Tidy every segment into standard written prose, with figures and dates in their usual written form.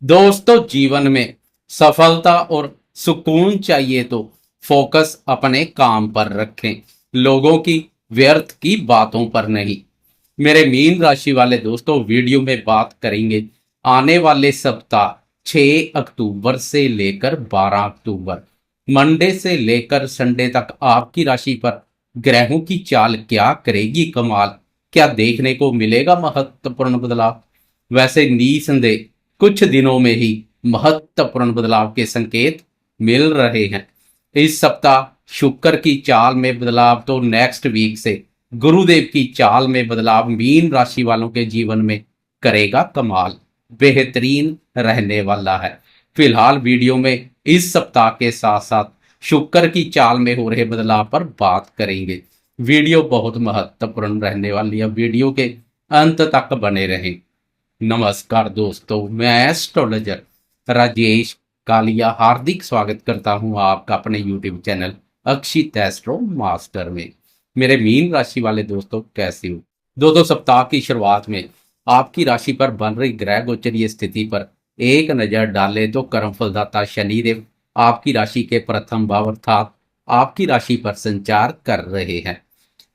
दोस्तों, जीवन में सफलता और सुकून चाहिए तो फोकस अपने काम पर रखें, लोगों की व्यर्थ की बातों पर नहीं। मेरे मीन राशि वाले दोस्तों, वीडियो में बात करेंगे आने वाले सप्ताह 6 अक्टूबर से लेकर 12 अक्टूबर, मंडे से लेकर संडे तक आपकी राशि पर ग्रहों की चाल क्या करेगी कमाल। क्या देखने को मिलेगा महत्वपूर्ण बदलाव? वैसे निसंदेह कुछ दिनों में ही महत्वपूर्ण बदलाव के संकेत मिल रहे हैं। इस सप्ताह शुक्र की चाल में बदलाव तो नेक्स्ट वीक से गुरुदेव की चाल में बदलाव मीन राशि वालों के जीवन में करेगा कमाल, बेहतरीन रहने वाला है। फिलहाल वीडियो में इस सप्ताह के साथ साथ शुक्र की चाल में हो रहे बदलाव पर बात करेंगे। वीडियो बहुत महत्वपूर्ण रहने वाली है, वीडियो के अंत तक बने रहें। नमस्कार दोस्तों, मैं एस्ट्रोलॉजर राजेश कालिया हार्दिक स्वागत करता हूं आपका अपने यूट्यूब चैनल अक्षित एस्ट्रो मास्टर में। मेरे मीन राशि वाले दोस्तों, कैसे हो? दो सप्ताह की शुरुआत में आपकी राशि पर बन रही ग्रह गोचरीय स्थिति पर एक नजर डाले तो कर्मफलदाता शनिदेव आपकी राशि के प्रथम भाव अर्थात आपकी राशि पर संचार कर रहे हैं।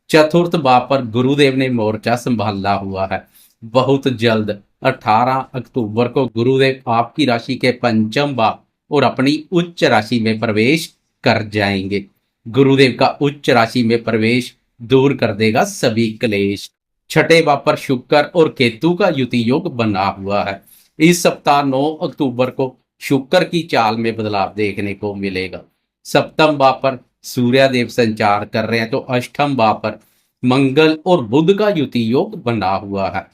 चतुर्थ भाव पर गुरुदेव ने मोर्चा संभाला हुआ है। बहुत जल्द 18 अक्टूबर को गुरुदेव आपकी राशि के पंचम भाव और अपनी उच्च राशि में प्रवेश कर जाएंगे। गुरुदेव का उच्च राशि में प्रवेश दूर कर देगा सभी क्लेश। छठे भाव पर शुक्र और केतु का युति योग बना हुआ है। इस सप्ताह 9 अक्टूबर को शुक्र की चाल में बदलाव देखने को मिलेगा। सप्तम भाव पर सूर्य देव संचार कर रहे हैं तो अष्टम भाव पर मंगल और बुध का युति योग बना हुआ है।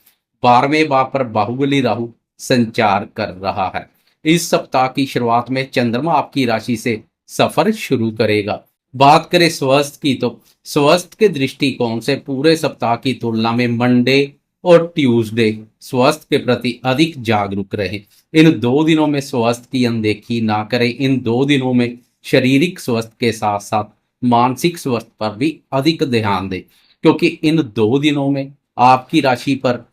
12वें भाव पर बाहुबली राहु संचार कर रहा है। इस सप्ताह की शुरुआत में चंद्रमा आपकी राशि से सफर शुरू करेगा। बात करें स्वास्थ्य की तो स्वास्थ्य के दृष्टिकोण से पूरे सप्ताह की तुलना में मंडे और ट्यूसडे स्वास्थ्य के प्रति अधिक जागरूक रहें। इन 2 दिनों में स्वास्थ्य की अनदेखी ना करें। इन 2 दिनों में शारीरिक स्वास्थ्य के साथ साथ मानसिक स्वास्थ्य पर भी अधिक ध्यान दें, क्योंकि इन 2 दिनों में आपकी राशि पर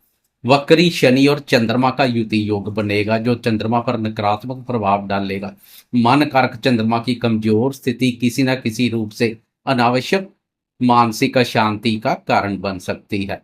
वक्री शनि और चंद्रमा का युति योग बनेगा, जो चंद्रमा पर नकारात्मक प्रभाव डालेगा। मन कारक चंद्रमा की कमजोर स्थिति किसी न किसी रूप से अनावश्यक मानसिक अशांति का कारण बन सकती है।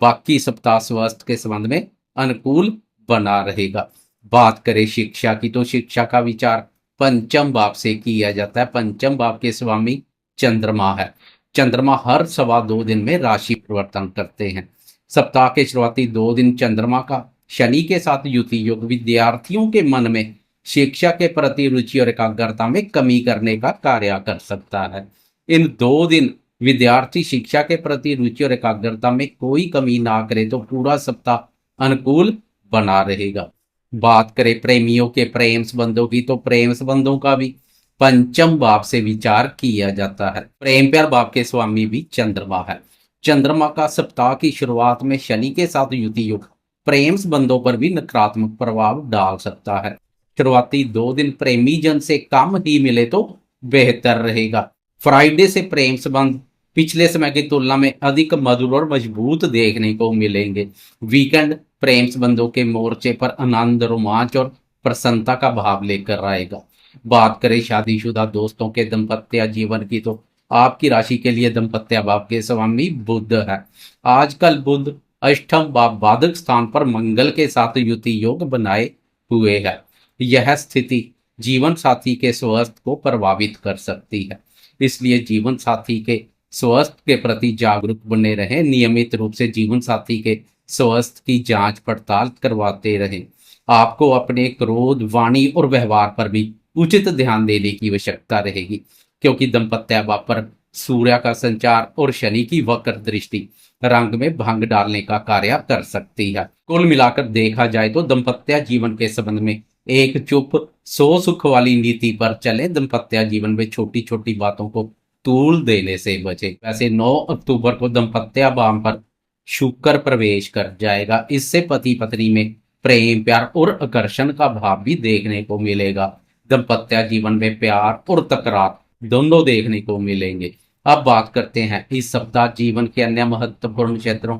बाकी सप्ताह स्वास्थ्य के संबंध में अनुकूल बना रहेगा। बात करें शिक्षा की तो शिक्षा का विचार पंचम भाव से किया जाता है। पंचम भाव के स्वामी चंद्रमा है। चंद्रमा हर 2.25 दिन में राशि परिवर्तन करते हैं। सप्ताह के शुरुआती 2 दिन चंद्रमा का शनि के साथ युति योग विद्यार्थियों के मन में शिक्षा के प्रति रुचि और एकाग्रता में कमी करने का कार्य कर सकता है। इन 2 दिन विद्यार्थी शिक्षा के प्रति रुचि और एकाग्रता में कोई कमी ना करे तो पूरा सप्ताह अनुकूल बना रहेगा। बात करें प्रेमियों के प्रेम संबंधों की तो प्रेम संबंधों का भी पंचम भाव से विचार किया जाता है। प्रेम प्यार भाव के स्वामी भी चंद्रमा है। चंद्रमा का सप्ताह की शुरुआत में शनि के साथ युति योग प्रेम संबंधों पर भी नकारात्मक प्रभाव डाल सकता है। शुरुआती 2 दिन प्रेमी जन से कम ही मिले तो बेहतर रहेगा। फ्राइडे से प्रेम संबंध पिछले समय की तुलना में अधिक मधुर और मजबूत देखने को मिलेंगे। वीकेंड प्रेम संबंधों के मोर्चे पर आनंद, रोमांच और प्रसन्नता का भाव लेकर आएगा। बात करें शादीशुदा दोस्तों के दाम्पत्य जीवन की तो आपकी राशि के लिए दाम्पत्य भाव के स्वामी बुध है। आजकल बुध अष्टम भाव बाधक स्थान पर मंगल के साथ युति योग बनाए हुए है। यह स्थिति जीवन साथी के स्वास्थ्य को प्रभावित कर सकती है, इसलिए जीवन साथी के स्वास्थ्य के प्रति जागरूक बने रहें। नियमित रूप से जीवन साथी के स्वास्थ्य की जांच पड़ताल करवाते रहें। आपको अपने क्रोध, वाणी और व्यवहार पर भी उचित ध्यान देने की आवश्यकता रहेगी, क्योंकि दाम्पत्य भाव पर सूर्य का संचार और शनि की वक्र दृष्टि रंग में भंग डालने का कार्य कर सकती है। कुल मिलाकर देखा जाए तो दाम्पत्य जीवन के संबंध में एक चुप सो सुख वाली नीति पर चले। दाम्पत्य जीवन में छोटी छोटी बातों को तूल देने से बचे। वैसे 9 अक्टूबर को दाम्पत्य भाव पर शुक्र प्रवेश कर जाएगा। इससे पति पत्नी में प्रेम, प्यार और आकर्षण का भाव भी देखने को मिलेगा। दाम्पत्य जीवन में प्यार और तकरार दोनों देखने को मिलेंगे। अब बात करते हैं इस सप्ताह जीवन के अन्य महत्वपूर्ण क्षेत्रों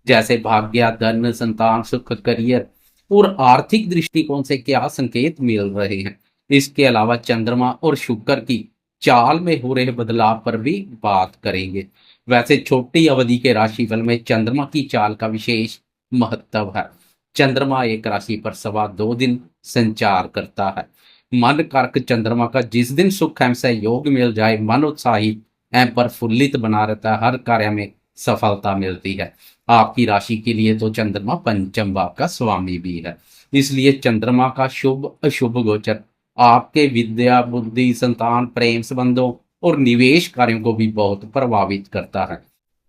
जैसे भाग्य, धन, संतान, सुख, करियर और आर्थिक दृष्टिकोण से क्या संकेत मिल रहे हैं। इसके अलावा चंद्रमा और शुक्र की चाल में हो रहे बदलाव पर भी बात करेंगे। वैसे छोटी अवधि के राशिफल में चंद्रमा की चाल का विशेष महत्व है। चंद्रमा एक राशि पर 2.25 दिन संचार करता है। मन कारक चंद्रमा का जिस दिन सुख एवं सहयोग मिल जाए, मन उत्साहित एवं प्रफुल्लित बना रहता है, हर कार्य में सफलता मिलती है। आपकी राशि के लिए तो चंद्रमा पंचम भाव का स्वामी भी है, इसलिए चंद्रमा का शुभ अशुभ गोचर आपके विद्या, बुद्धि, संतान, प्रेम संबंधों और निवेश कार्यों को भी बहुत प्रभावित करता है।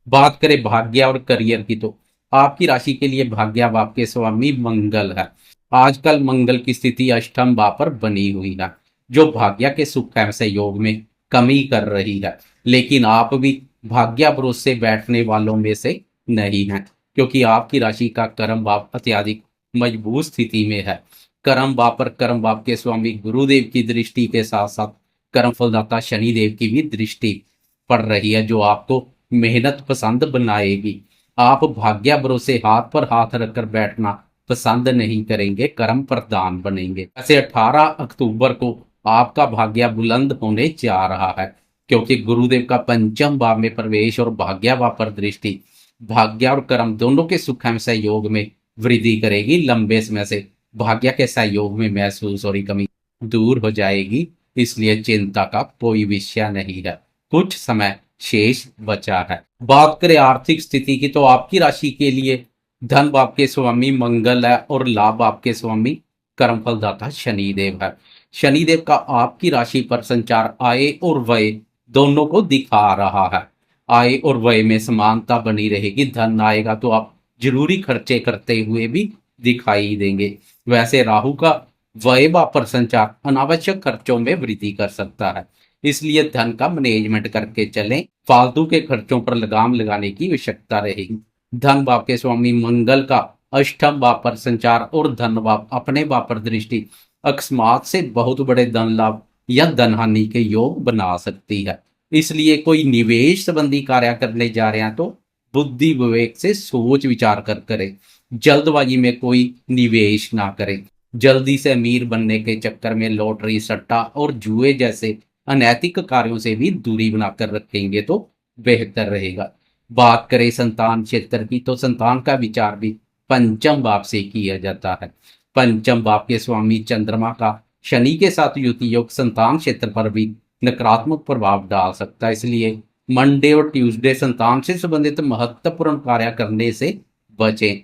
बात करें भाग्य और करियर की, तो आपकी राशि के लिए भाग्य भाव के स्वामी मंगल है। आजकल मंगल की स्थिति अष्टम भाव पर बनी हुई है, जो भाग्य के सुख एवं सहयोग में कमी कर रही है। लेकिन आप भी भाग्य भरोसे बैठने वालों में से नहीं हैं, क्योंकि आपकी राशि का कर्म भाव अत्यधिक मजबूत स्थिति में है। कर्म भाव पर कर्म भाव के स्वामी गुरुदेव की दृष्टि के साथ साथ कर्म फलदाता शनिदेव की भी दृष्टि पड़ रही है, जो आपको मेहनत पसंद बनाएगी। आप भाग्य भरोसे हाथ पर हाथ रखकर बैठना पसंद नहीं करेंगे, कर्म प्रधान बनेंगे। ऐसे 18 अक्टूबर को आपका भाग्य बुलंद होने जा रहा है, क्योंकि गुरुदेव का पंचम भाव में प्रवेश और भाग्य भाव पर दृष्टि भाग्य और कर्म दोनों के सुख एवं सहयोग में वृद्धि करेगी। लंबे समय से भाग्य के सहयोग में महसूस हो रही कमी दूर हो जाएगी, इसलिए चिंता का कोई विषय नहीं है। कुछ समय शेष बचा है। बात करें आर्थिक स्थिति की, तो आपकी राशि के लिए धन भाव के स्वामी मंगल है और लाभ भाव के स्वामी कर्म फलदाता शनिदेव है। शनिदेव का आपकी राशि पर संचार आय और व्यय दोनों को दिखा रहा है। आय और व्यय में समानता बनी रहेगी। धन आएगा तो आप जरूरी खर्चे करते हुए भी दिखाई देंगे। वैसे राहु का व्यय पर संचार अनावश्यक खर्चों में वृद्धि कर सकता है, इसलिए धन का मैनेजमेंट करके चलें। फालतू के खर्चों पर लगाम लगाने की आवश्यकता रहेगी। धन भाव के स्वामी मंगल का अष्टम भाव पर संचार और धन भाव अपने भाव पर दृष्टि अकस्मात से बहुत बड़े धन लाभ या धन हानि के योग बना सकती है। इसलिए कोई निवेश संबंधी कार्य करने जा रहे हैं तो बुद्धि विवेक से सोच विचार कर करें। जल्दबाजी में कोई निवेश ना करें। जल्दी से अमीर बनने के चक्कर में लॉटरी, सट्टा और जुए जैसे अनैतिक कार्यों से भी दूरी बनाकर रखेंगे तो बेहतर रहेगा। बात करें संतान क्षेत्र की, तो संतान का विचार भी पंचम भाव से किया जाता है। पंचम भाव के स्वामी चंद्रमा का शनि के साथ युति योग संतान क्षेत्र पर भी नकारात्मक प्रभाव डाल सकता है, इसलिए मंडे और ट्यूसडे संतान से संबंधित महत्वपूर्ण कार्य करने से बचें।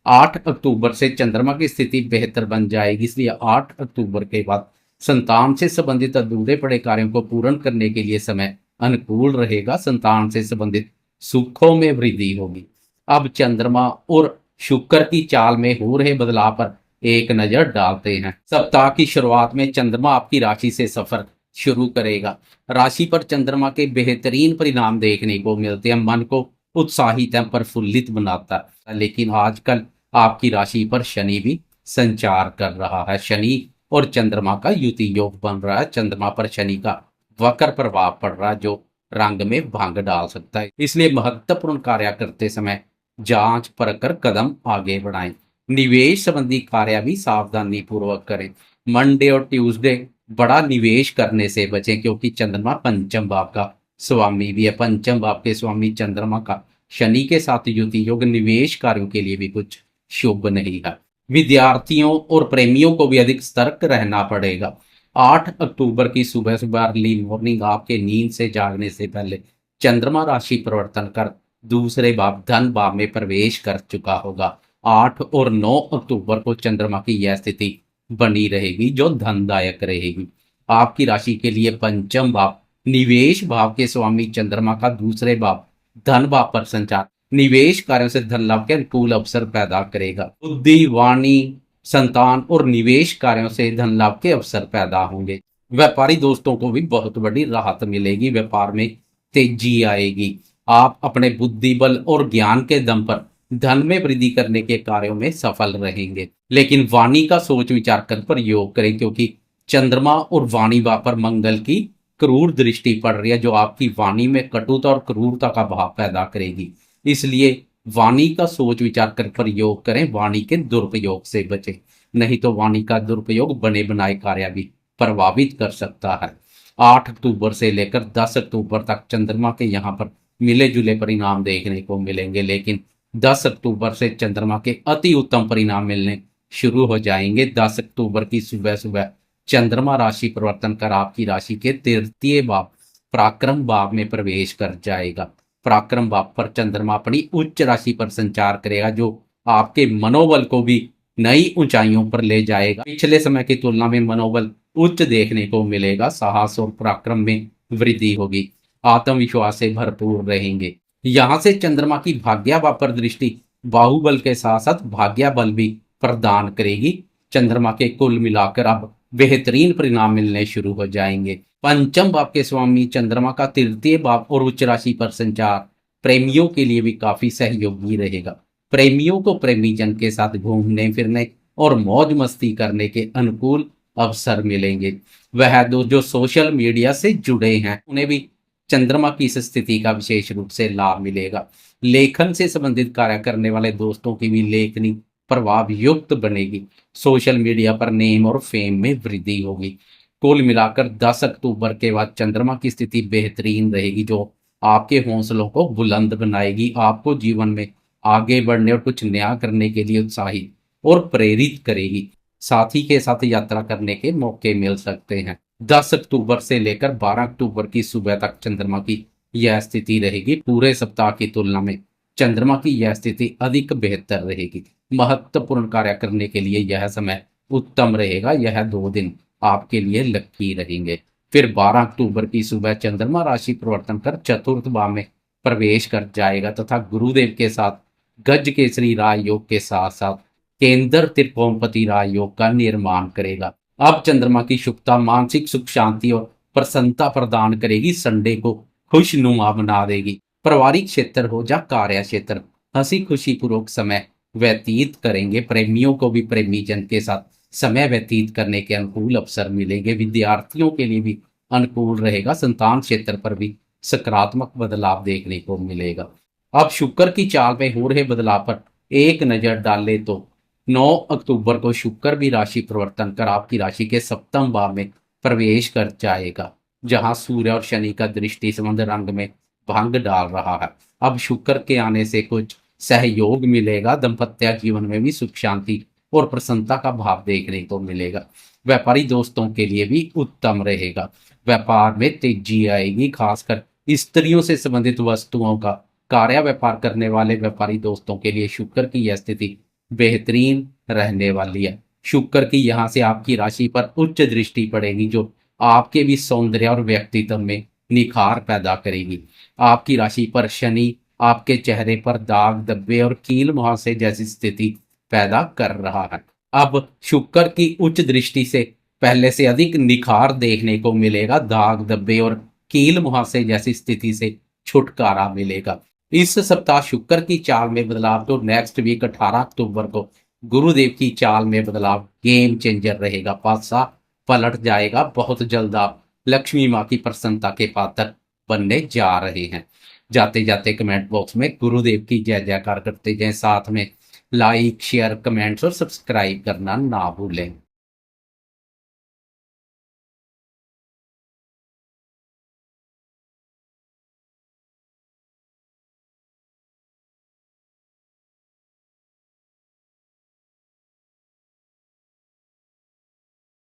8 अक्टूबर से चंद्रमा की स्थिति बेहतर बन जाएगी, इसलिए 8 अक्टूबर के बाद संतान से संबंधित अधूरे पड़े कार्यों को पूर्ण करने के लिए समय अनुकूल रहेगा। संतान से संबंधित सुखों में वृद्धि होगी। अब चंद्रमा और शुक्र की चाल में हो रहे बदलाव पर एक नजर डालते हैं। सप्ताह की शुरुआत में चंद्रमा आपकी राशि से सफर शुरू करेगा। राशि पर चंद्रमा के बेहतरीन परिणाम देखने को मिलते हैं, मन को उत्साहित एवं प्रफुल्लित बनाता है। लेकिन आजकल आपकी राशि पर शनि भी संचार कर रहा है। शनि और चंद्रमा का युति योग बन रहा है। चंद्रमा पर शनि का वक्र प्रभाव पड़ रहा है, जो रंग में भंग डाल सकता है। इसलिए महत्वपूर्ण कार्य करते समय जांच परख कर कदम आगे बढ़ाएं। निवेश संबंधी कार्य भी सावधानी पूर्वक करें। मंडे और ट्यूसडे बड़ा निवेश करने से बचें, क्योंकि चंद्रमा पंचम भाव का स्वामी भी है। पंचम भाव के स्वामी चंद्रमा का शनि के साथ युति योग निवेश कार्यों के लिए भी कुछ शुभ नहीं है। विद्यार्थियों और प्रेमियों को भी अधिक सतर्क रहना पड़ेगा। 8 अक्टूबर की सुबह सुबह अर्ली मॉर्निंग आपके नींद से जागने से पहले चंद्रमा राशि परिवर्तन कर दूसरे भाव धन भाव में प्रवेश कर चुका होगा। 8 और 9 अक्टूबर को चंद्रमा की यह स्थिति बनी रहेगी, जो धनदायक रहेगी। आपकी राशि के लिए पंचम भाव निवेश भाव के स्वामी चंद्रमा का दूसरे भाव धन भाव पर संचार निवेश कार्यों से धन लाभ के अनुकूल अवसर पैदा करेगा। बुद्धि, वाणी, संतान और निवेश कार्यों से धन लाभ के अवसर पैदा होंगे। व्यापारी दोस्तों को भी बहुत बड़ी राहत मिलेगी। व्यापार में तेजी आएगी। आप अपने बुद्धि बल और ज्ञान के दम पर धन में वृद्धि करने के कार्यों में सफल रहेंगे। लेकिन वाणी का सोच विचार कर प्रयोग करें, क्योंकि चंद्रमा और वाणी भाव पर मंगल की क्रूर दृष्टि पड़ रही है, जो आपकी वाणी में कटुता और क्रूरता का भाव पैदा करेगी। इसलिए वाणी का सोच विचार कर प्रयोग करें, वाणी के दुरुपयोग से बचें, नहीं तो वाणी का दुरुपयोग बने बनाए कार्य भी प्रभावित कर सकता है। 8 अक्टूबर से लेकर 10 अक्टूबर तक चंद्रमा के यहाँ पर मिले जुले परिणाम देखने को मिलेंगे, लेकिन 10 अक्टूबर से चंद्रमा के अति उत्तम परिणाम मिलने शुरू हो जाएंगे। 10 अक्टूबर की सुबह सुबह चंद्रमा राशि परिवर्तन कर आपकी राशि के तृतीय भाव पराक्रम भाव में प्रवेश कर जाएगा। पराक्रम भाव पर चंद्रमा अपनी उच्च राशि पर संचार करेगा, जो आपके मनोबल को भी नई ऊंचाइयों पर ले जाएगा। पिछले समय की तुलना में मनोबल उच्च देखने को मिलेगा। साहस और पराक्रम में वृद्धि होगी, आत्मविश्वास से भरपूर रहेंगे। यहां से चंद्रमा की भाग्या भाव पर दृष्टि बाहुबल के साथ साथ भाग्या बल भी प्रदान करेगी। चंद्रमा के कुल मिलाकर अब बेहतरीन परिणाम मिलने शुरू हो जाएंगे। पंचम भाव के स्वामी चंद्रमा का तृतीय भाव और उच्च राशि पर संचार प्रेमियों के लिए भी काफी सहयोगी रहेगा। प्रेमियों को प्रेमी जन के साथ घूमने फिरने और मौज मस्ती करने के अनुकूल अवसर मिलेंगे। वह जो सोशल मीडिया से जुड़े हैं उन्हें भी चंद्रमा की इस स्थिति का विशेष रूप से लाभ मिलेगा। लेखन से संबंधित कार्य करने वाले दोस्तों की भी लेखनी प्रभाव युक्त बनेगी। सोशल मीडिया पर नेम और फेम में वृद्धि होगी। कुल मिलाकर 10 अक्टूबर के बाद चंद्रमा की स्थिति बेहतरीन रहेगी, जो आपके हौसलों को बुलंद बनाएगी, आपको जीवन में आगे बढ़ने और कुछ नया करने के लिए उत्साहित और प्रेरित करेगी। साथी के साथ यात्रा करने के मौके मिल सकते हैं। 10 अक्टूबर से लेकर 12 अक्टूबर की सुबह तक चंद्रमा की यह स्थिति रहेगी। पूरे सप्ताह की तुलना में चंद्रमा की यह स्थिति अधिक बेहतर रहेगी। महत्वपूर्ण कार्य करने के लिए यह समय उत्तम रहेगा। यह 2 दिन आपके लिए लकी रहेंगे। फिर 12 अक्टूबर की सुबह चंद्रमा राशि परिवर्तन कर चतुर्थ भाव में प्रवेश कर जाएगा तथा गुरुदेव के साथ गज केसरी राजयोग के साथ साथ केंद्र त्रिकोणपति राजयोग का निर्माण करेगा। अब चंद्रमा की शुभता मानसिक सुख शांति और प्रसन्नता प्रदान करेगी, संडे को खुशनुमा बना देगी। पारिवारिक क्षेत्र हो या कार्य क्षेत्र, हंसी खुशी पूर्वक समय व्यतीत करेंगे। प्रेमियों को भी प्रेमी जन के साथ समय व्यतीत करने के अनुकूल अवसर मिलेंगे। विद्यार्थियों के लिए भी अनुकूल रहेगा। संतान क्षेत्र पर भी सकारात्मक बदलाव देखने को मिलेगा। अब शुक्र की चाल में हो रहे बदलाव पर एक नजर डाले तो 9 अक्टूबर को शुक्र भी राशि परिवर्तन कर आपकी राशि के सप्तम भाव में प्रवेश कर जाएगा, जहां सूर्य और शनि का दृष्टि संबंध रंग में भंग डाल रहा है। अब शुक्र के आने से कुछ सहयोग मिलेगा। दाम्पत्य जीवन में भी सुख शांति और प्रसन्नता का भाव देखने को मिलेगा। व्यापारी दोस्तों के लिए भी उत्तम रहेगा। व्यापार में तेजी आएगी, खासकर स्त्रियों से संबंधित वस्तुओं का कार्य व्यापार करने वाले व्यापारी दोस्तों के लिए शुक्र की यह स्थिति बेहतरीन रहने वाली है। शुक्र की यहाँ से आपकी राशि पर उच्च दृष्टि पड़ेगी, जो आपके भी सौंदर्य और व्यक्तित्व में निखार पैदा करेगी। आपकी राशि पर शनि आपके चेहरे पर दाग धब्बे और कील मुहासे जैसी स्थिति पैदा कर रहा है। अब शुक्र की उच्च दृष्टि से पहले से अधिक निखार देखने को मिलेगा। दाग धब्बे और कील मुहासे जैसी स्थिति से छुटकारा मिलेगा। इस सप्ताह शुक्र की चाल में बदलाव तो नेक्स्ट वीक 18 अक्टूबर को गुरुदेव की चाल में बदलाव गेम चेंजर रहेगा। पासा पलट जाएगा। बहुत जल्द आप लक्ष्मी माँ की प्रसन्नता के पात्र बनने जा रहे हैं। जाते जाते कमेंट बॉक्स में गुरुदेव की जय जयकार करते जाएं। साथ में लाइक शेयर कमेंट्स और सब्सक्राइब करना ना भूलें।